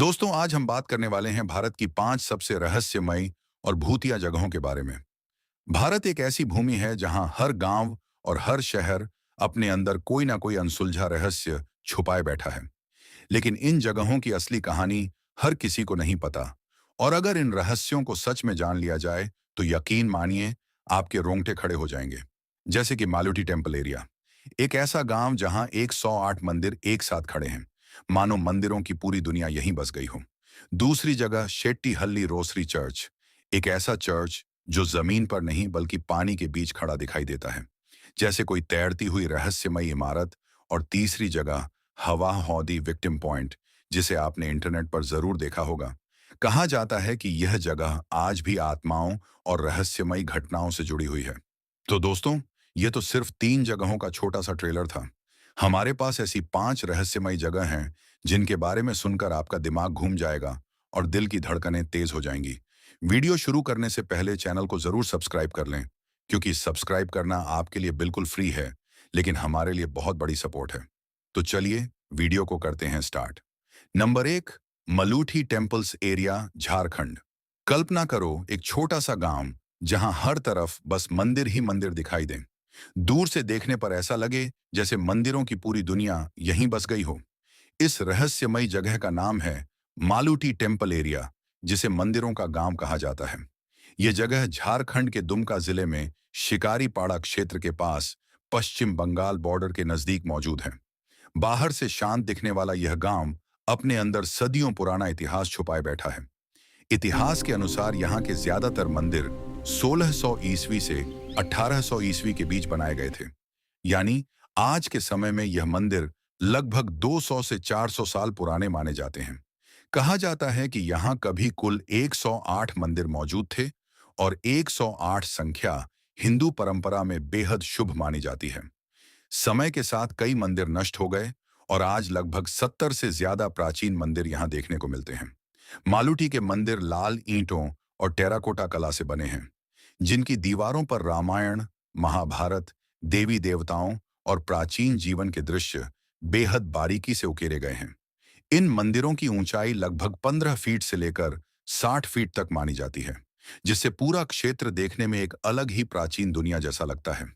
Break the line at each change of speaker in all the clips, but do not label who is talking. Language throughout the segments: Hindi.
दोस्तों, आज हम बात करने वाले हैं भारत की 5 सबसे रहस्यमयी और भूतिया जगहों के बारे में। भारत एक ऐसी भूमि है जहां हर गांव और हर शहर अपने अंदर कोई ना कोई अनसुलझा रहस्य छुपाए बैठा है। लेकिन इन जगहों की असली कहानी हर किसी को नहीं पता। और अगर इन रहस्यों को सच में जान लिया जाए तो यकीन मानिए, आपके रोंगटे खड़े हो जाएंगे। जैसे कि मालूटी टेम्पल एरिया, एक ऐसा गांव जहां 108 मंदिर एक साथ खड़े हैं, मानो मंदिरों की पूरी दुनिया यहीं बस गई हो। दूसरी जगह शेट्टीहल्ली रोसरी चर्च, एक ऐसा चर्च जो जमीन पर नहीं बल्कि पानी के बीच खड़ा दिखाई देता है, जैसे कोई तैरती हुई रहस्यमयी इमारत। और तीसरी जगह हवा हौदी विक्टिम पॉइंट, जिसे आपने इंटरनेट पर जरूर देखा होगा। कहा जाता है कि यह जगह आज भी आत्माओं और रहस्यमयी घटनाओं से जुड़ी हुई है। तो दोस्तों, ये तो सिर्फ 3 जगहों का छोटा सा ट्रेलर था। हमारे पास ऐसी 5 रहस्यमयी जगह हैं जिनके बारे में सुनकर आपका दिमाग घूम जाएगा और दिल की धड़कनें तेज हो जाएंगी। वीडियो शुरू करने से पहले चैनल को जरूर सब्सक्राइब कर लें, क्योंकि सब्सक्राइब करना आपके लिए बिल्कुल फ्री है, लेकिन हमारे लिए बहुत बड़ी सपोर्ट है। तो चलिए वीडियो को करते हैं start. Number 1, Maluti temples area, Jharkhand. कल्पना करो, एक छोटा सा गांव जहां हर तरफ बस मंदिर ही मंदिर दिखाई दें। दूर से देखने पर ऐसा लगे जैसे मंदिरों की पूरी दुनिया यहीं बस गई हो। इस रहस्यमयी जगह का नाम है मालूटी टेम्पल एरिया, जिसे मंदिरों का गांव कहा जाता है। यह जगह झारखंड के दुमका जिले में शिकारीपाड़ा क्षेत्र के पास पश्चिम बंगाल बॉर्डर के नजदीक मौजूद है। बाहर से शांत दिखने वाला यह गांव अपने अंदर सदियों पुराना इतिहास छुपाए बैठा है। इतिहास के अनुसार यहाँ के ज्यादातर मंदिर 1600 ईस्वी से 1800 ईस्वी के बीच बनाए गए थे। यानी आज के समय में यह मंदिर लगभग 200 से 400 साल पुराने माने जाते हैं। कहा जाता है कि यहाँ कभी कुल 108 मंदिर मौजूद थे, और 108 संख्या हिंदू परंपरा में बेहद शुभ मानी जाती है। समय के साथ कई मंदिर नष्ट हो गए, और आज लगभग 70 से ज्यादा प्राचीन मंदिर यहाँ देखने को मिलते हैं। मालूटी के मंदिर लाल ईंटों और टेराकोटा कला से बने हैं, जिनकी दीवारों पर रामायण, महाभारत, देवी देवताओं और प्राचीन जीवन के दृश्य बेहद बारीकी से उकेरे गए हैं। इन मंदिरों की ऊंचाई लगभग 15 फीट से लेकर 60 फीट तक मानी जाती है, जिससे पूरा क्षेत्र देखने में एक अलग ही प्राचीन दुनिया जैसा लगता है।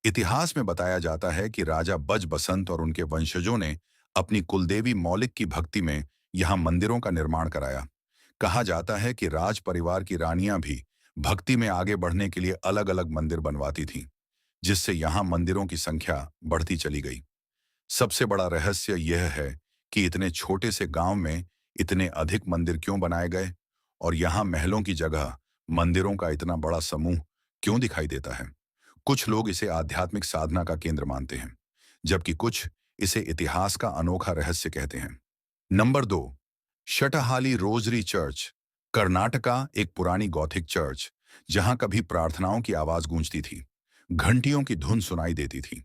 इतिहास में बताया जाता है कि राजा बज बसंत और उनके वंशजों ने अपनी कुलदेवी मौलिक की भक्ति में यहाँ मंदिरों का निर्माण कराया। कहा जाता है कि राज परिवार की रानियां भी भक्ति में आगे बढ़ने के लिए अलग अलग मंदिर बनवाती थीं, जिससे यहाँ मंदिरों की संख्या बढ़ती चली गई। सबसे बड़ा रहस्य यह है कि इतने छोटे से गांव में इतने अधिक मंदिर क्यों बनाए गए, और यहाँ महलों की जगह मंदिरों का इतना बड़ा समूह क्यों दिखाई देता है। कुछ लोग इसे आध्यात्मिक साधना का केंद्र मानते हैं, जबकि कुछ इसे इतिहास का अनोखा रहस्य कहते हैं। Number 2, Shettihalli Rosary Church, Karnataka. एक पुरानी गॉथिक चर्च जहां कभी प्रार्थनाओं की आवाज गूंजती थी, घंटियों की धुन सुनाई देती थी।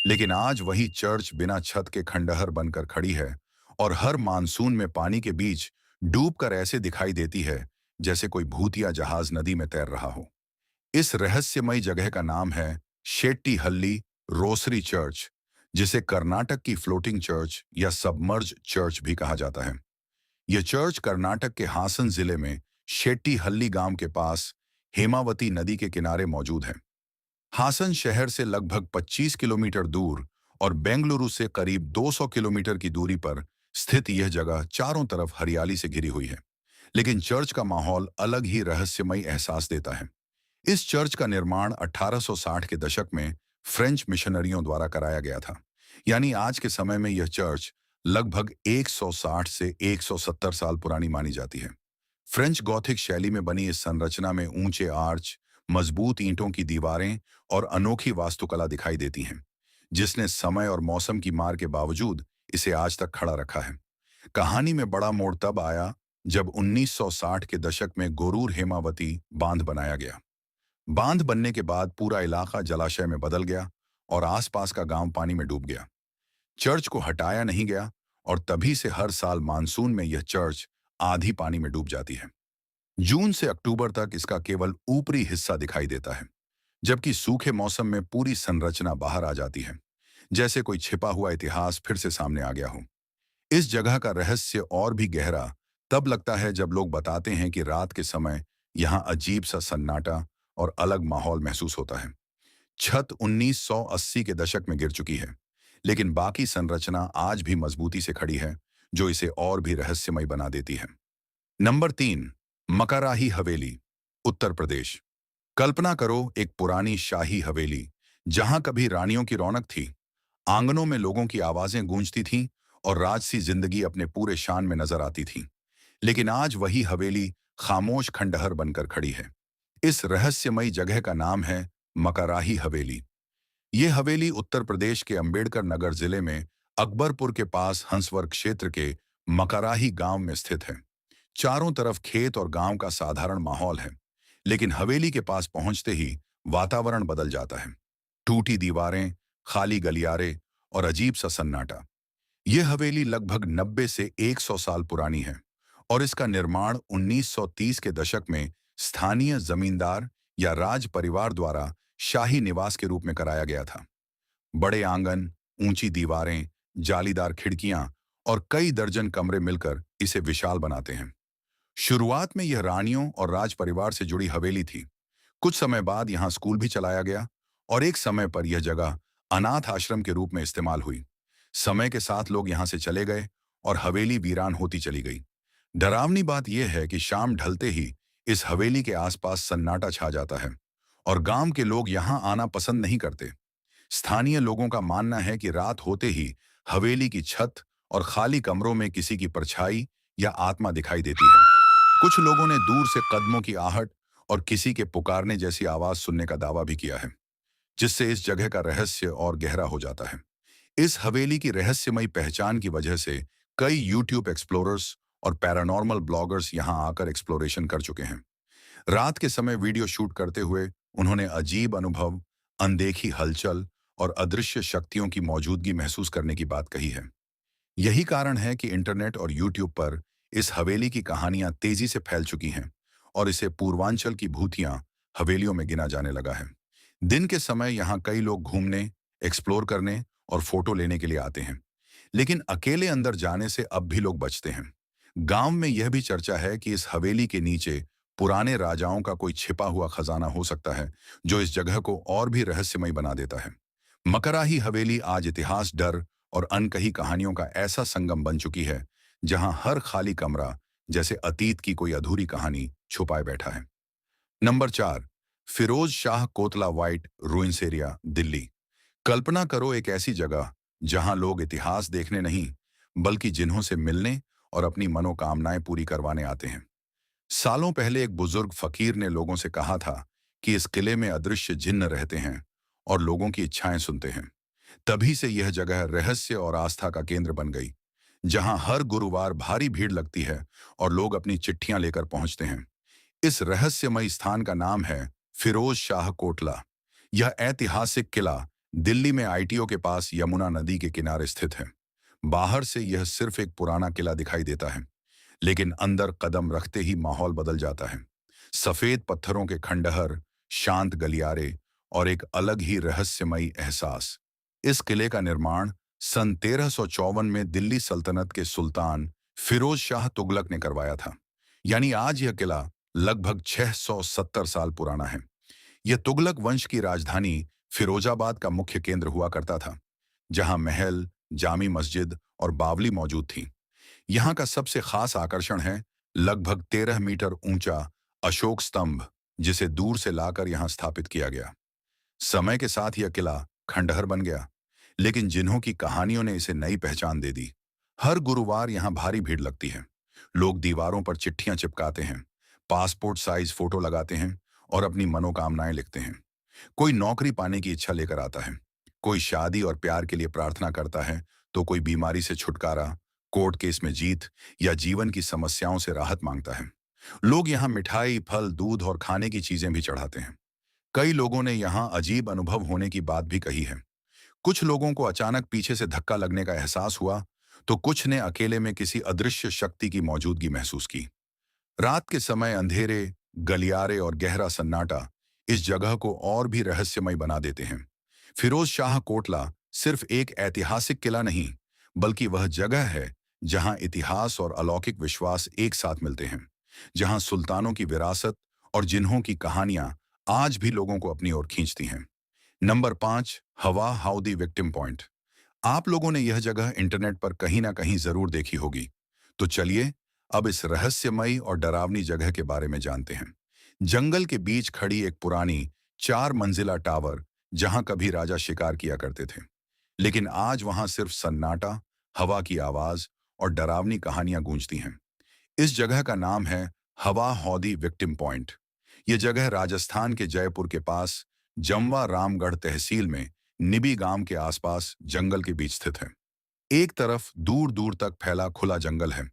लेकिन आज वही चर्च बिना छत के खंडहर बनकर खड़ी है, और हर मानसून में पानी के बीच डूबकर ऐसे दिखाई देती है जैसे कोई भूतिया जहाज नदी में तैर रहा हो। इस रहस्यमयी जगह का नाम है शेट्टीहल्ली रोसरी चर्च, जिसे कर्नाटक की फ्लोटिंग चर्च या सबमर्ज चर्च भी कहा जाता है। यह चर्च कर्नाटक के हासन जिले में शेट्टीहल्ली गांव के पास हेमावती नदी के किनारे मौजूद है। हासन शहर से लगभग 25 किलोमीटर दूर और बेंगलुरु से करीब 200 किलोमीटर की दूरी पर स्थित यह जगह चारों तरफ हरियाली से घिरी हुई है। लेकिन चर्च का माहौल अलग ही रहस्यमयी एहसास देता है। इस चर्च का निर्माण 1860 के दशक में फ्रेंच मिशनरियों द्वारा कराया गया था। यानी आज के समय में यह चर्च लगभग 160 से 170 साल पुरानी मानी जाती है। फ्रेंच गॉथिक शैली में बनी इस संरचना में ऊंचे आर्च, मजबूत ईंटों की दीवारें और अनोखी वास्तुकला दिखाई देती हैं, जिसने समय और मौसम की मार के बावजूद इसे आज तक खड़ा रखा है। कहानी में बड़ा मोड़ तब आया जब 1960 के दशक में गोरूर हेमावती बांध बनाया गया। बांध बनने के बाद पूरा इलाका जलाशय में बदल गया, और आसपास का गांव पानी में डूब गया। चर्च को हटाया नहीं गया, और तभी से हर साल मानसून में यह चर्च आधी पानी में डूब जाती है। जून से अक्टूबर तक इसका केवल ऊपरी हिस्सा दिखाई देता है, जबकि सूखे मौसम में पूरी संरचना बाहर आ जाती है, जैसे कोई छिपा हुआ इतिहास फिर से सामने आ गया हो। इस जगह का रहस्य और भी गहरा तब लगता है जब लोग बताते हैं कि रात के समय यहाँ अजीब सा सन्नाटा और अलग माहौल महसूस होता है। छत 1980 के दशक में गिर चुकी है, लेकिन बाकी संरचना आज भी मजबूती से खड़ी है, जो इसे और भी रहस्यमय बना देती है। नंबर 3, मकाराही हवेली, उत्तर प्रदेश। कल्पना करो एक पुरानी शाही हवेली, जहां कभी रानियों की रौनक थी। आंगनों में लोगों की आवाजें गूंजती थीं और राजसी जिंदगी अपने पूरे शान में नजर आती थी। लेकिन आज वही हवेली खामोश खंडहर बनकर खड़ी है। इस रहस्यमयी जगह का नाम है मकाराही हवेली। ये हवेली उत्तर प्रदेश के अंबेडकर नगर जिले में अकबरपुर के पास हंसवर क्षेत्र के मकाराही गांव में स्थित है। चारों तरफ खेत और गांव का साधारण माहौल है, लेकिन हवेली के पास पहुंचते ही वातावरण बदल जाता है। टूटी दीवारें, खाली गलियारे और अजीब सा सन्नाटा। यह हवेली लगभग 90 से 100 साल पुरानी है और इसका निर्माण 1930 के दशक में स्थानीय जमींदार या राज परिवार द्वारा शाही निवास के रूप में कराया गया था। बड़े आंगन, ऊंची दीवारें, जालीदार खिड़कियां और कई दर्जन कमरे मिलकर इसे विशाल बनाते हैं। शुरुआत में यह रानियों और राज परिवार से जुड़ी हवेली थी। कुछ समय बाद यहाँ स्कूल भी चलाया गया और एक समय पर यह जगह अनाथ आश्रम के रूप में इस्तेमाल हुई। समय के साथ लोग यहाँ से चले गए और हवेली वीरान होती चली गई। डरावनी बात यह है कि शाम ढलते ही इस हवेली के आसपास सन्नाटा छा जाता है और गांव के लोग यहाँ आना पसंद नहीं करते। स्थानीय लोगों का मानना है कि रात होते ही हवेली की छत और खाली कमरों में किसी की परछाई या आत्मा दिखाई देती है। कुछ लोगों ने दूर से कदमों की आहट और किसी के पुकारने जैसी आवाज सुनने का दावा भी किया है, जिससे इस जगह का रहस्य और गहरा हो जाता है। इस हवेली की रहस्यमयी पहचान की वजह से कई यूट्यूब एक्सप्लोरर्स और पैरानॉर्मल ब्लॉगर्स यहां आकर एक्सप्लोरेशन कर चुके हैं। रात के समय वीडियो शूट करते हुए उन्होंने अजीब अनुभव, अनदेखी हलचल और अदृश्य शक्तियों की मौजूदगी महसूस करने की बात कही है। यही कारण है कि इंटरनेट और यूट्यूब पर इस हवेली की कहानियां तेजी से फैल चुकी हैं और इसे पूर्वांचल की भूतियां हवेलियों में गिना जाने लगा है। दिन के समय यहाँ कई लोग घूमने, एक्सप्लोर करने और फोटो लेने के लिए आते हैं, लेकिन अकेले अंदर जाने से अब भी लोग बचते हैं। गांव में यह भी चर्चा है कि इस हवेली के नीचे पुराने राजाओं का कोई छिपा हुआ खजाना हो सकता है, जो इस जगह को और भी रहस्यमय बना देता है। मकराही हवेली आज इतिहास, डर और अनकही कहानियों का ऐसा संगम बन चुकी है, जहां हर खाली कमरा जैसे अतीत की कोई अधूरी कहानी छुपाए बैठा है। Number 4, Firoz Shah Kotla white ruins area, Delhi. कल्पना करो एक ऐसी जगह जहां लोग इतिहास देखने नहीं, बल्कि जिन्हों से मिलने और अपनी मनोकामनाएं पूरी करवाने आते हैं। सालों पहले एक बुजुर्ग फकीर ने लोगों से कहा था कि इस किले में अदृश्य जिन्न रहते हैं और लोगों की इच्छाएं सुनते हैं। तभी से यह जगह रहस्य और आस्था का केंद्र बन गई, जहां हर गुरुवार भारी भीड़ लगती है और लोग अपनी चिट्ठियां लेकर पहुंचते हैं। इस रहस्यमय स्थान का नाम है फिरोज शाह कोटला। यह ऐतिहासिक किला दिल्ली में आईटीओ के पास यमुना नदी के किनारे स्थित है। बाहर से यह सिर्फ एक पुराना किला दिखाई देता है, लेकिन अंदर कदम रखते ही माहौल बदल जाता है। सफेद पत्थरों के खंडहर, शांत गलियारे और एक अलग ही रहस्यमयी एहसास। इस किले का निर्माण सन 1354 में दिल्ली सल्तनत के सुल्तान फिरोज शाह तुगलक ने करवाया था। यानी आज यह किला लगभग 670 साल पुराना है। यह तुगलक वंश की राजधानी फिरोजाबाद का मुख्य केंद्र हुआ करता था, जहां महल, जामी मस्जिद और बावली मौजूद थी। यहाँ का सबसे खास आकर्षण है लगभग 13 मीटर ऊंचा अशोक स्तंभ, जिसे दूर से लाकर यहाँ स्थापित किया गया। समय के साथ यह किला खंडहर बन गया, लेकिन जिन्हों की कहानियों ने इसे नई पहचान दे दी। हर गुरुवार यहाँ भारी भीड़ लगती है। लोग दीवारों पर चिट्ठियां चिपकाते हैं, पासपोर्ट साइज फोटो लगाते हैं और अपनी मनोकामनाएं लिखते हैं। कोई नौकरी पाने की इच्छा लेकर आता है, कोई शादी और प्यार के लिए प्रार्थना करता है, तो कोई बीमारी से छुटकारा, कोर्ट केस में जीत या जीवन की समस्याओं से राहत मांगता है। लोग यहाँ मिठाई, फल, दूध और खाने की चीजें भी चढ़ाते हैं। कई लोगों ने यहाँ अजीब अनुभव होने की बात भी कही है। कुछ लोगों को अचानक पीछे से धक्का लगने का एहसास हुआ, तो कुछ ने अकेले में किसी अदृश्य शक्ति की मौजूदगी महसूस की। रात के समय अंधेरे, गलियारे और गहरा सन्नाटा इस जगह को और भी रहस्यमय बना देते हैं। फिरोज शाह कोटला सिर्फ एक ऐतिहासिक किला नहीं, बल्कि वह जगह है जहां इतिहास और अलौकिक विश्वास एक साथ मिलते हैं, जहां सुल्तानों की विरासत और जिन्हों की कहानियां आज भी लोगों को अपनी ओर खींचती हैं। नंबर 5, हवा हाउदी विक्टिम पॉइंट। आप लोगों ने यह जगह इंटरनेट पर कहीं ना कहीं जरूर देखी होगी। तो चलिए अब इस रहस्यमयी और डरावनी जगह के बारे में जानते हैं। जंगल के बीच खड़ी एक पुरानी 4 मंजिला टावर, जहां कभी राजा शिकार किया करते थे। लेकिन आज वहां सिर्फ सन्नाटा, हवा की आवाज और डरावनी कहानियां गूंजती हैं। इस जगह का नाम है हवा हौदी विक्टिम पॉइंट। ये जगह राजस्थान के जयपुर के पास जमवा रामगढ़ तहसील में निबी गांव के आसपास जंगल के बीच स्थित है। एक तरफ दूर दूर तक फैला खुला जंगल है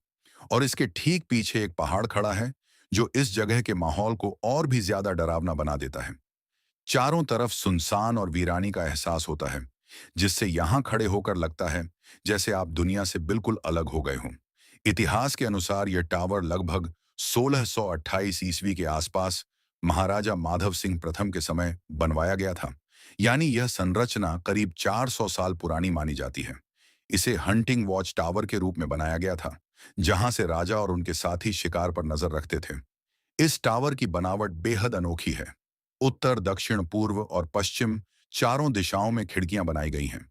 और इसके ठीक पीछे एक पहाड़ खड़ा है, जो इस जगह के माहौल को और भी ज्यादा डरावना बना देता है। चारों तरफ सुनसान और वीरानी का एहसास होता है, जिससे यहां खड़े होकर लगता है जैसे आप दुनिया से बिल्कुल अलग हो गए हों। इतिहास के अनुसार यह टावर लगभग 1628 ईस्वी के आसपास महाराजा माधव सिंह प्रथम के समय बनवाया गया था। यानी यह संरचना करीब 400 साल पुरानी मानी जाती है। इसे हंटिंग वॉच टावर के रूप में बनाया गया था, जहां से राजा और उनके साथी शिकार पर नजर रखते थे। इस टावर की बनावट बेहद अनोखी है। उत्तर, दक्षिण, पूर्व और पश्चिम चारों दिशाओं में खिड़कियां बनाई गई हैं।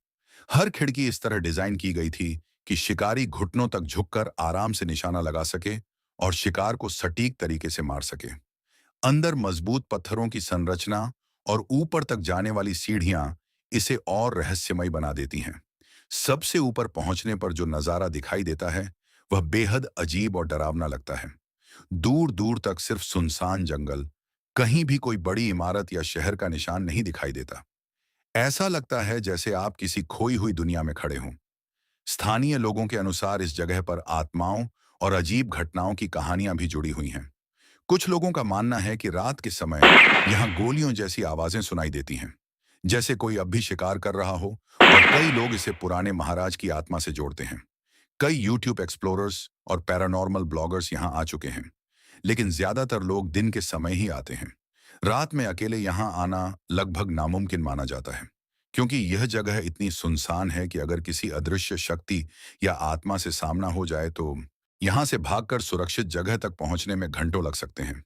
हर खिड़की इस तरह डिजाइन की गई थी कि शिकारी घुटनों तक झुककर आराम से निशाना लगा सके और शिकार को सटीक तरीके से मार सके। अंदर मजबूत पत्थरों की संरचना और ऊपर तक जाने वाली सीढ़ियां इसे और रहस्यमय बना देती हैं। सबसे ऊपर पहुंचने पर जो नजारा दिखाई देता है, वह बेहद अजीब और डरावना लगता है। दूर दूर तक सिर्फ सुनसान जंगल, कहीं भी कोई बड़ी इमारत या शहर का निशान नहीं दिखाई देता। ऐसा लगता है जैसे आप किसी खोई हुई दुनिया में खड़े हों। स्थानीय लोगों के अनुसार इस जगह पर आत्माओं और अजीब घटनाओं की कहानियां भी जुड़ी हुई हैं। कुछ लोगों का मानना है कि रात के समय यहाँ गोलियों जैसी आवाजें सुनाई देती हैं, जैसे कोई अब भी शिकार कर रहा हो, और कई लोग इसे पुराने महाराज की आत्मा से जोड़ते हैं। कई यूट्यूब एक्सप्लोरर्स और पैरानॉर्मल ब्लॉगर्स यहाँ आ चुके हैं, लेकिन ज्यादातर लोग दिन के समय ही आते हैं। रात में अकेले यहाँ आना लगभग नामुमकिन माना जाता है, क्योंकि यह जगह इतनी सुनसान है कि अगर किसी अदृश्य शक्ति या आत्मा से सामना हो जाए तो यहाँ से भागकर सुरक्षित जगह तक पहुंचने में घंटों लग सकते हैं।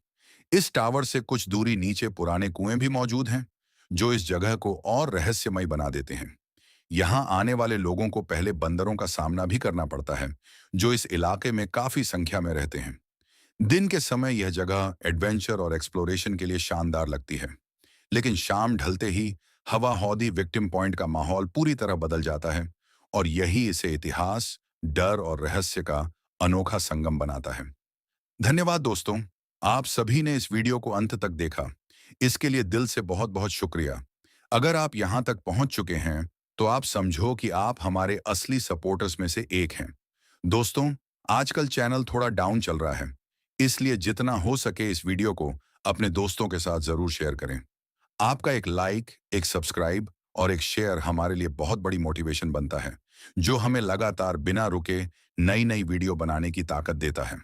इस टावर से कुछ दूरी नीचे पुराने कुएं भी मौजूद हैं, जो इस जगह को और रहस्यमय बना देते हैं। यहाँ आने वाले लोगों को पहले बंदरों का सामना भी करना पड़ता है, जो इस इलाके में काफी संख्या में रहते हैं। दिन के समय यह जगह एडवेंचर और एक्सप्लोरेशन के लिए शानदार लगती है, लेकिन शाम ढलते ही हवा हौदी विक्टिम पॉइंट का माहौल पूरी तरह बदल जाता है, और यही इसे इतिहास, डर और रहस्य का अनोखा संगम बनाता है। धन्यवाद दोस्तों, आप सभी ने इस वीडियो को अंत तक देखा। इसके लिए दिल से बहुत बहुत शुक्रिया। अगर आप यहाँ तक पहुँच चुके हैं, तो आप समझो कि आप हमारे असली सपोर्टर्स में से एक हैं। दोस्तों, आजकल चैनल थोड़ा डाउन चल रहा है, इसलिए जितना हो सके इस वीडियो को अपने दोस्तों के साथ जरूर शेयर करें। आपका एक लाइक, एक सब्सक्राइब और एक शेयर हमारे लिए बहुत बड़ी मोटिवेशन बनता है, जो हमें लगातार बिना रुके नई नई वीडियो बनाने की ताकत देता है।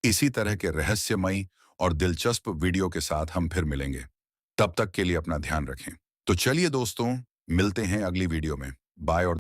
इसी तरह के रहस्यमयी और दिलचस्प वीडियो के साथ हम फिर मिलेंगे। तब तक के लिए अपना ध्यान रखें। तो चलिए दोस्तों, मिलते हैं अगली वीडियो में। बाय और